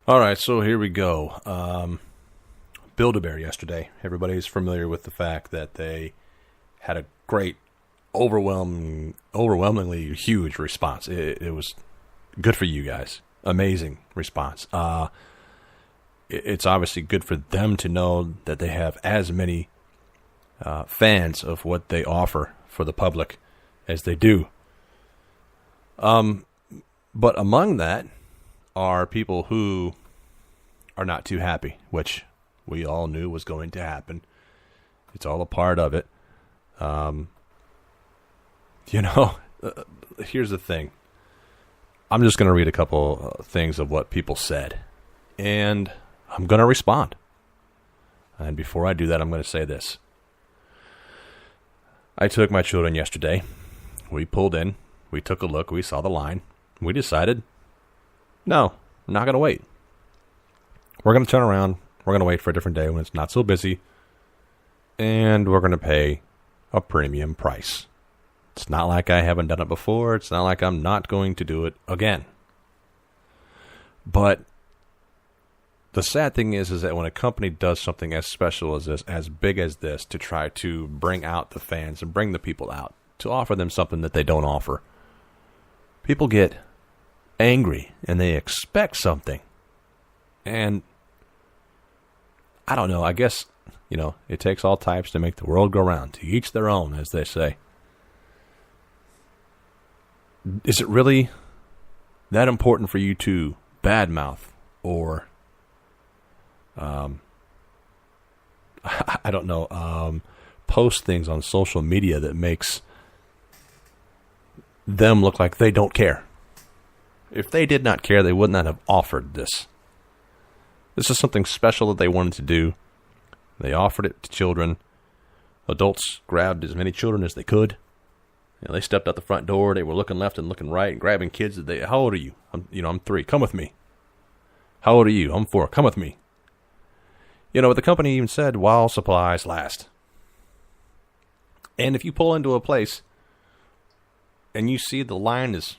All right, so here we go. Build-A-Bear yesterday. Everybody's familiar with the fact that they had a great, overwhelmingly huge response. It was good for you guys. Amazing response. It's obviously good for them to know that they have as many fans of what they offer for the public as they do. But among that are people who are not too happy, which we all knew was going to happen. It's all a part of it. Here's the thing. I'm just going to read a couple things of what people said, and I'm going to respond. And before I do that, I'm going to say this. I took my children yesterday. We pulled in. We took a look. We saw the line. We decided, no, we're not going to wait. We're going to turn around. We're going to wait for a different day when it's not so busy. And we're going to pay a premium price. It's not like I haven't done it before. It's not like I'm not going to do it again. But the sad thing is that when a company does something as special as this, as big as this, to try to bring out the fans and bring the people out, to offer them something that they don't offer, people get angry and they expect something. And I don't know, I guess, it takes all types to make the world go round. To each their own, as they say. Is it really that important for you to badmouth or, I don't know, post things on social media that makes them look like they don't care? If they did not care, they would not have offered this. This is something special that they wanted to do. They offered it to children. Adults grabbed as many children as they could. They stepped out the front door. They were looking left and looking right and grabbing kids. How old are you? I'm 3. Come with me. How old are you? I'm 4. Come with me. The company even said, while supplies last. And if you pull into a place and you see the line is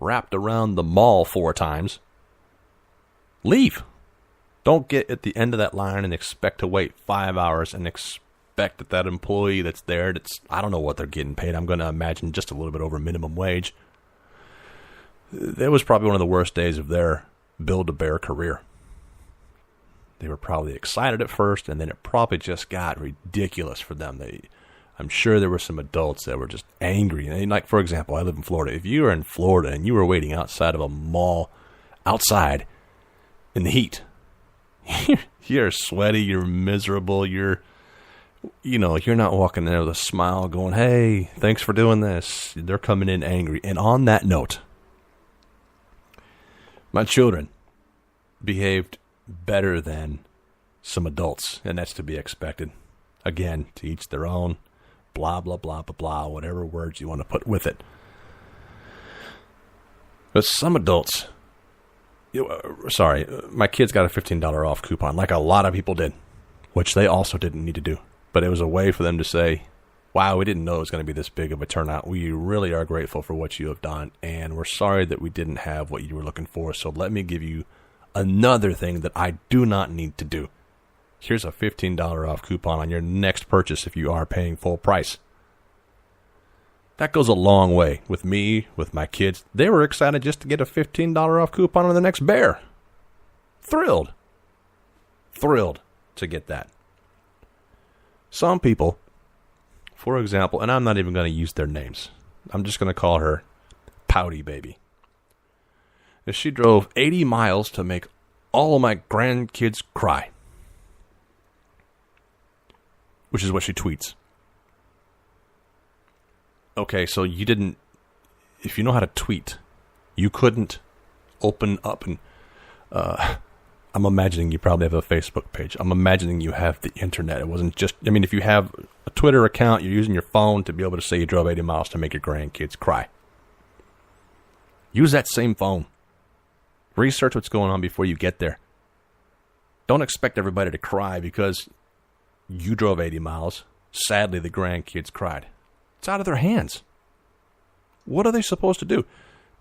wrapped around the mall 4 times, leave. Don't get at the end of that line and expect to wait 5 hours and expect that employee that's there, I don't know what they're getting paid. I'm going to imagine just a little bit over minimum wage. That was probably one of the worst days of their Build-A-Bear career. They were probably excited at first, and then it probably just got ridiculous for them. I'm sure there were some adults that were just angry. And like, for example, I live in Florida. If you were in Florida and you were waiting outside of a mall, outside in the heat, you're sweaty, you're miserable, you're not walking there with a smile going, hey, thanks for doing this. They're coming in angry. And on that note, my children behaved better than some adults, and that's to be expected. Again, to each their own, blah, blah, blah, blah, blah, whatever words you want to put with it. But some adults, my kids got a $15 off coupon, like a lot of people did, which they also didn't need to do. But it was a way for them to say, wow, we didn't know it was going to be this big of a turnout. We really are grateful for what you have done, and we're sorry that we didn't have what you were looking for, so let me give you another thing that I do not need to do. Here's a $15 off coupon on your next purchase if you are paying full price. That goes a long way with me, with my kids. They were excited just to get a $15 off coupon on the next bear. Thrilled to get that. Some people, for example, and I'm not even going to use their names. I'm just going to call her Pouty Baby. She drove 80 miles to make all of my grandkids cry. Which is what she tweets. Okay, so you didn't, if you know how to tweet, you couldn't open up and, I'm imagining you probably have a Facebook page. I'm imagining you have the internet. It wasn't just, if you have a Twitter account, you're using your phone to be able to say you drove 80 miles to make your grandkids cry. Use that same phone. Research what's going on before you get there. Don't expect everybody to cry because you drove 80 miles. Sadly, the grandkids cried. It's out of their hands. What are they supposed to do?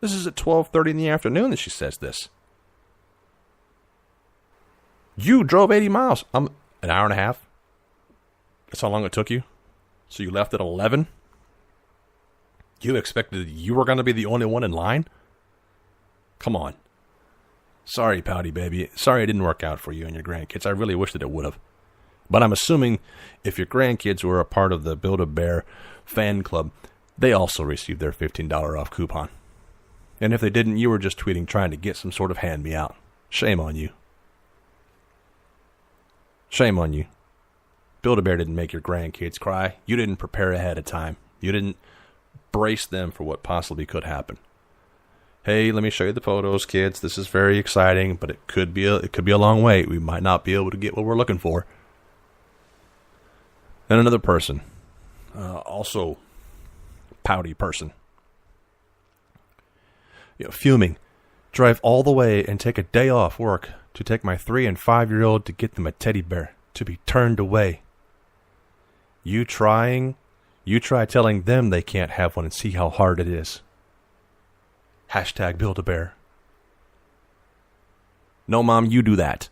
This is at 12:30 in the afternoon that she says this. You drove 80 miles. An hour and a half. That's how long it took you. So you left at 11? You expected you were going to be the only one in line? Come on. Sorry, pouty baby. Sorry it didn't work out for you and your grandkids. I really wish that it would have. But I'm assuming if your grandkids were a part of the Build-A-Bear fan club, they also received their $15 off coupon. And if they didn't, you were just tweeting trying to get some sort of hand-me-out. Shame on you. Shame on you. Build-A-Bear didn't make your grandkids cry. You didn't prepare ahead of time. You didn't brace them for what possibly could happen. Hey, let me show you the photos, kids. This is very exciting, but it could be a long wait. We might not be able to get what we're looking for. And another person, also pouty person, fuming, drive all the way and take a day off work to take my 3- and 5-year-old to get them a teddy bear to be turned away. You try telling them they can't have one and see how hard it is. Hashtag Build-A-Bear. No, Mom, you do that.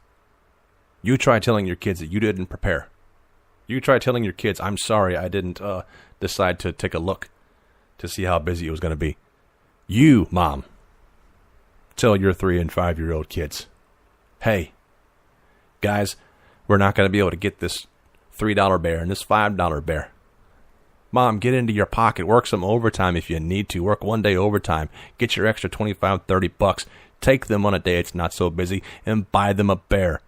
You try telling your kids that you didn't prepare. You try telling your kids, I'm sorry I didn't decide to take a look to see how busy it was going to be. You, Mom, tell your 3- and 5-year-old kids, hey, guys, we're not going to be able to get this $3 bear and this $5 bear. Mom, get into your pocket. Work some overtime if you need to. Work one day overtime. Get your extra $25, $30. Take them on a day it's not so busy and buy them a bear.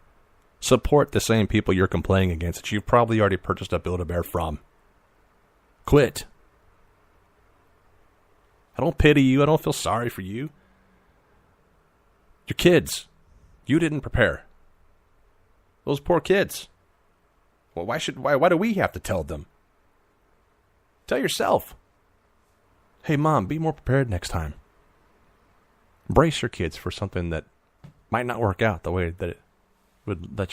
Support the same people you're complaining against that you've probably already purchased a Build-A-Bear from. Quit. I don't pity you. I don't feel sorry for you. Your kids. You didn't prepare. Those poor kids. Well, why do we have to tell them? Tell yourself. Hey, Mom, be more prepared next time. Brace your kids for something that might not work out the way that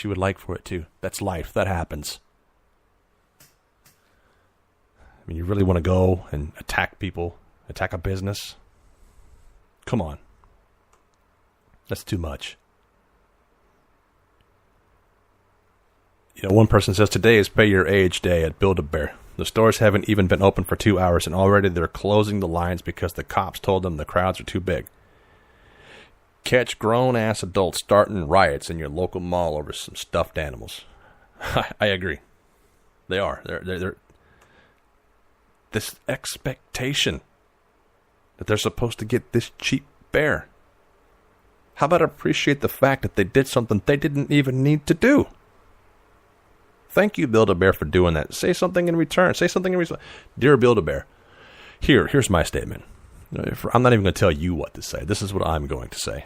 you would like for it to. That's life. That happens. I mean, you really want to go and attack people, attack a business? Come on. That's too much. One person says, today is pay your age day at Build-A-Bear. The stores haven't even been open for 2 hours, and already they're closing the lines because the cops told them the crowds are too big. Catch grown-ass adults starting riots in your local mall over some stuffed animals. I agree. They are. They're this expectation that they're supposed to get this cheap bear. How about appreciate the fact that they did something they didn't even need to do? Thank you, Build-A-Bear, for doing that. Say something in return. Dear Build-A-Bear, here's my statement. I'm not even going to tell you what to say. This is what I'm going to say.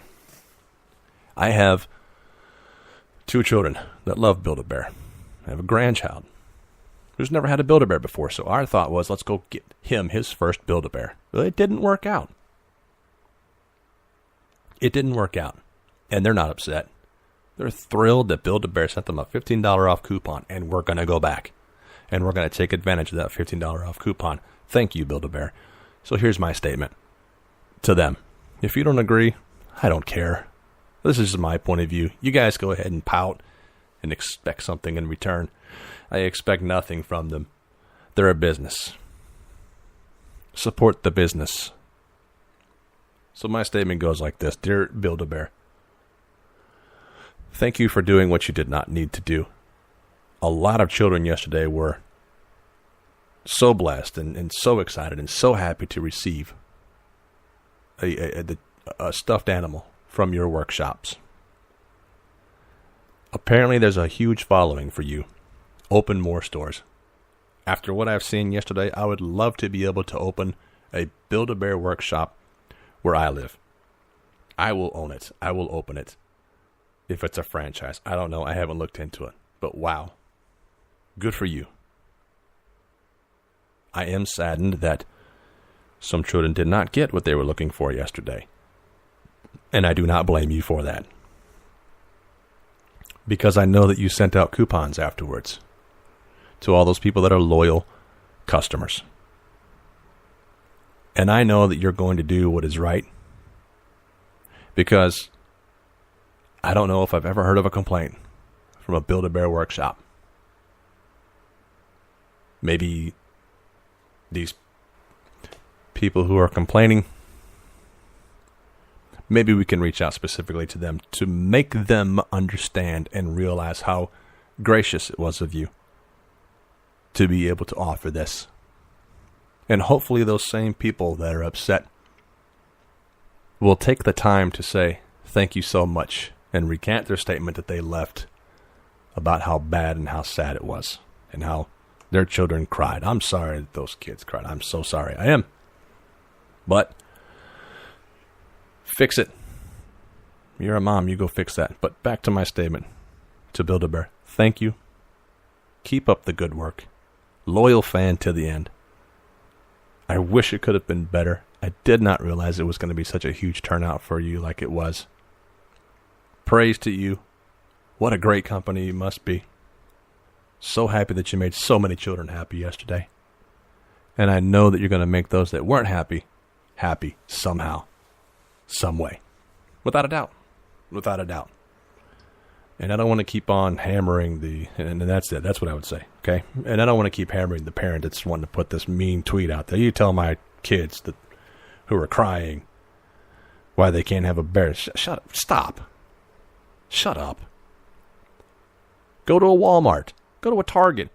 I have 2 children that love Build-A-Bear. I have a grandchild who's never had a Build-A-Bear before, so our thought was, let's go get him his first Build-A-Bear. Well, it didn't work out. It didn't work out, and they're not upset. They're thrilled that Build-A-Bear sent them a $15 off coupon, and we're going to go back. And we're going to take advantage of that $15 off coupon. Thank you, Build-A-Bear. So here's my statement to them. If you don't agree, I don't care. This is my point of view. You guys go ahead and pout and expect something in return. I expect nothing from them. They're a business. Support the business. So my statement goes like this. Dear Build-A-Bear, thank you for doing what you did not need to do. A lot of children yesterday were so blessed and so excited and so happy to receive a stuffed animal from your workshops. Apparently there's a huge following for you. Open more stores. After what I've seen yesterday, I would love to be able to open a Build-A-Bear workshop where I live. I will own it. I will open it. If it's a franchise. I don't know. I haven't looked into it. But wow. Good for you. I am saddened that some children did not get what they were looking for yesterday. And I do not blame you for that. Because I know that you sent out coupons afterwards to all those people that are loyal customers. And I know that you're going to do what is right Because I don't know if I've ever heard of a complaint from a Build-A-Bear workshop. Maybe these people who are complaining, maybe we can reach out specifically to them to make them understand and realize how gracious it was of you to be able to offer this. And hopefully those same people that are upset will take the time to say thank you so much and recant their statement that they left about how bad and how sad it was and how their children cried. I'm sorry that those kids cried. I'm so sorry. I am. But fix it. You're a mom. You go fix that. But back to my statement to Build-A-Bear. Thank you. Keep up the good work. Loyal fan to the end. I wish it could have been better. I did not realize it was going to be such a huge turnout for you like it was. Praise to you. What a great company you must be. So happy that you made so many children happy yesterday. And I know that you're going to make those that weren't happy, happy somehow, some way. Without a doubt. Without a doubt. And I don't want to keep on hammering and that's it. That's what I would say. Okay? And I don't want to keep hammering the parent that's wanting to put this mean tweet out there. You tell my kids who are crying why they can't have a bear. Shut up. Stop. Shut up. Go to a Walmart. Go to a Target.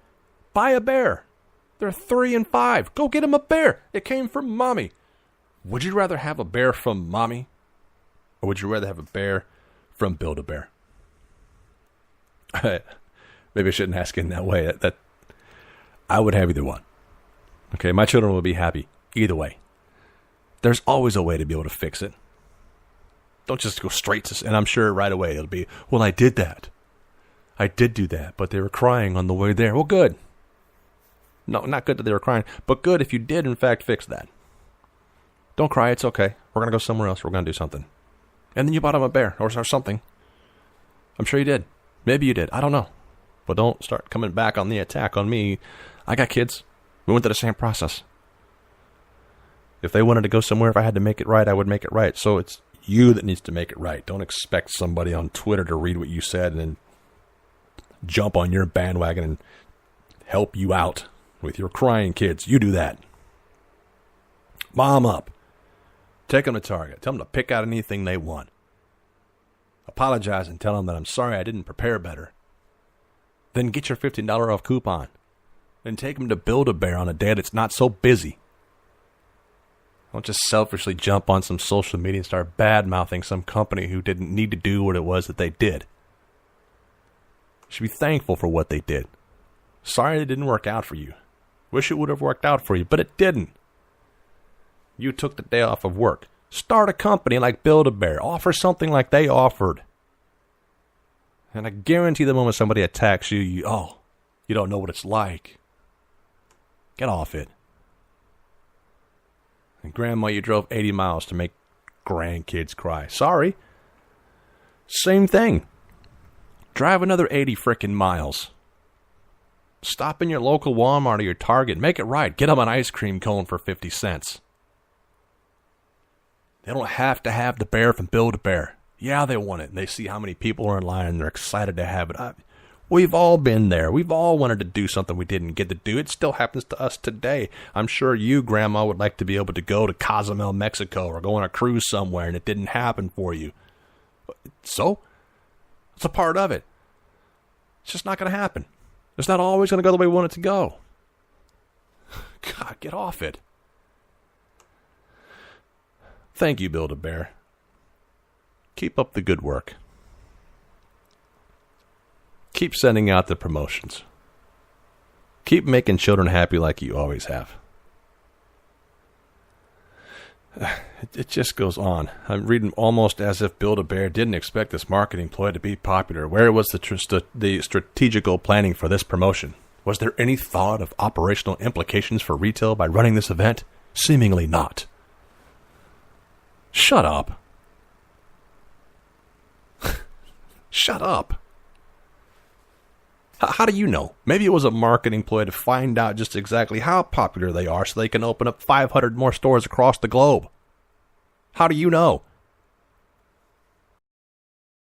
Buy a bear. They're 3 and 5. Go get them a bear. It came from mommy. Would you rather have a bear from mommy? Or would you rather have a bear from Build-A-Bear? Maybe I shouldn't ask it in that way. That I would have either one. Okay, my children will be happy either way. There's always a way to be able to fix it. Don't just go straight to, and I'm sure right away it'll be, well, I did that. I did do that, but they were crying on the way there. Well, good. No, not good that they were crying, but good if you did, in fact, fix that. Don't cry. It's okay. We're going to go somewhere else. We're going to do something. And then you bought them a bear or something. I'm sure you did. Maybe you did. I don't know. But don't start coming back on the attack on me. I got kids. We went through the same process. If they wanted to go somewhere, if I had to make it right, I would make it right. So it's you that needs to make it right. Don't expect somebody on Twitter to read what you said and then jump on your bandwagon and help you out with your crying kids. You do that. Mom up. Take them to Target. Tell them to pick out anything they want. Apologize and tell them that I'm sorry I didn't prepare better. Then get your $15 off coupon. Then take them to Build-A-Bear on a day that's not so busy. Don't just selfishly jump on some social media and start bad-mouthing some company who didn't need to do what it was that they did. You should be thankful for what they did. Sorry it didn't work out for you. Wish it would have worked out for you, but it didn't. You took the day off of work. Start a company like Build-A-Bear. Offer something like they offered. And I guarantee the moment somebody attacks you, you don't know what it's like. Get off it. And Grandma, you drove 80 miles to make grandkids cry. Sorry. Same thing. Drive another 80 frickin' miles. Stop in your local Walmart or your Target. Make it right. Get them an ice cream cone for 50 cents. They don't have to have the bear from Build-A-Bear. Yeah, they want it. And they see how many people are in line and they're excited to have it. We've all been there. We've all wanted to do something we didn't get to do. It still happens to us today. I'm sure you, Grandma, would like to be able to go to Cozumel, Mexico, or go on a cruise somewhere, and it didn't happen for you. So? It's a part of it. It's just not going to happen. It's not always going to go the way we want it to go. God, get off it. Thank you, Build-A-Bear. Keep up the good work. Keep sending out the promotions. Keep making children happy like you always have. It just goes on. I'm reading almost as if Build-A-Bear didn't expect this marketing ploy to be popular. Where was the strategical planning for this promotion? Was there any thought of operational implications for retail by running this event? Seemingly not. Shut up. Shut up. How do you know? Maybe it was a marketing ploy to find out just exactly how popular they are so they can open up 500 more stores across the globe. How do you know?